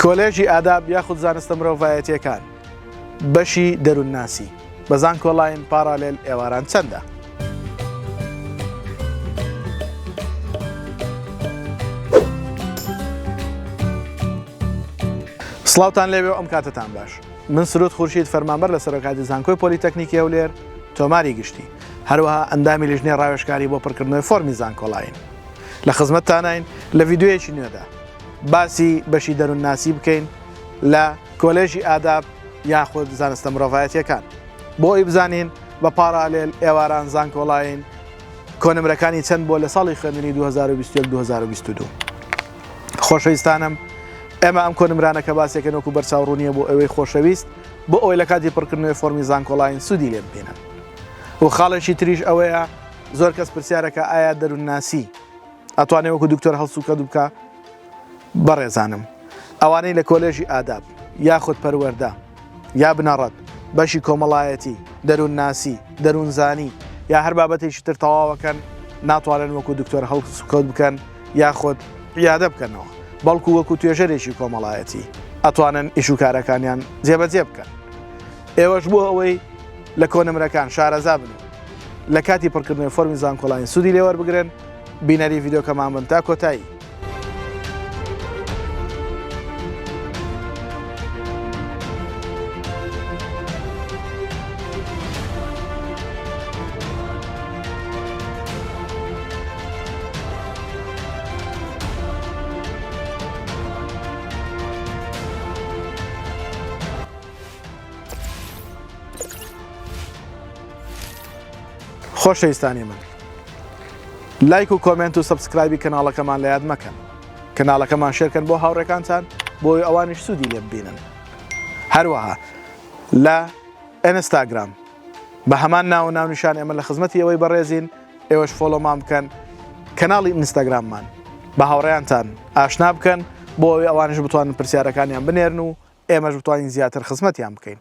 کۆلێژی ئاداب یاخود زانستە مرۆڤایەتیەکان بەشی دەروونناسی بەزان کۆڵاین پارالێل ئێواران چەندە؟ سڵاوتان لێوێ ئەم کاتتان باش. من سرود خورشید فەرمانبەر لە سەرۆکاتی زانکۆی پۆلیتەکنیکی هەولێر تۆماری گشتی هەروەها ئەندامی لیژنەی ڕاوێژکاری بۆ پڕکردنەوەی فۆرمی زانکۆڵاین. لە خزمەتتانین لە ڤیدیۆیەکی نوێدا باسی بەشی دەروونناسی بکەین لە کۆلێژی ئاداب یاخود زانستە مرۆڤایەتیەکان بۆی بزانین بە پارالێل ئێواران زانکۆڵاین کۆنمرەکانی چەند بۆ لە ساڵی خوێندنی 2021-2022. خۆشەویستانم، ئێمە ئەم کۆنمرانەکە باسێکەن وەکو بەرچاوڕوونیە بۆ ئەوەی خۆشەویست بۆ ئەوەی لە کاتی پڕکردنەوەی فۆرمی زانکۆڵاین سوودی لێ ببینن. و خاڵێکی تریش ئەوەیە زۆر کەس پرسیارەکە ئایا دەروونناسی ئەتوانێت وەکو دکتۆر هەڵسوکە بکە؟ بەڕێزانم، ئەوانەی لە کۆلێژی ئاداب یاخود پەروەردە یا بنەڕەت بەشی کۆمەڵایەتی دەروونناسی دەروونزانی یا هەر بابەتێکی تر تەواوەکەن ناتوانن وەکو دکتۆر هەڵسوکە بکەن یاخود عیادە بکەنەوە، بەڵکو وەکو توێژەرێکی کۆمەڵایەتی ئەتوانن ئیش و کارەکانیان جێبەجێ بکەن. ئێوەش بووە ئەوەی لە کۆنمرەکان شارەزا بن لە کاتی پڕکردنەوەی فۆرمی زانکۆڵاین سوودی لێ وەربگرن. بینەری ڤیدیۆکەمان بن تا کۆتایی. خۆشەویستانی من، لایک و کۆمنت و سەبسکرایبی کەناڵەکەمان لە یاد مەکەن. کەناڵەکەمان شێرکەن بۆ هاوڕێکانتان بۆی ئەوانیش سوودی لێ ببینن. هەروەها لە ئینستاگرام بە هەمان ناو و ناونیشان ئێمە لە خزمەتی ئەوەی بەڕێزین، ئێوەش فۆلۆمان بکەن، کەناڵی ئینستاگراممان بە هاوڕێیانتان ئاشنا بکەن بۆ ئەوەی ئەوانش بتوانن پرسیارەکانیان بنێرن و ئێمەش بتوانین زیاتر خزمەتیان بکەین.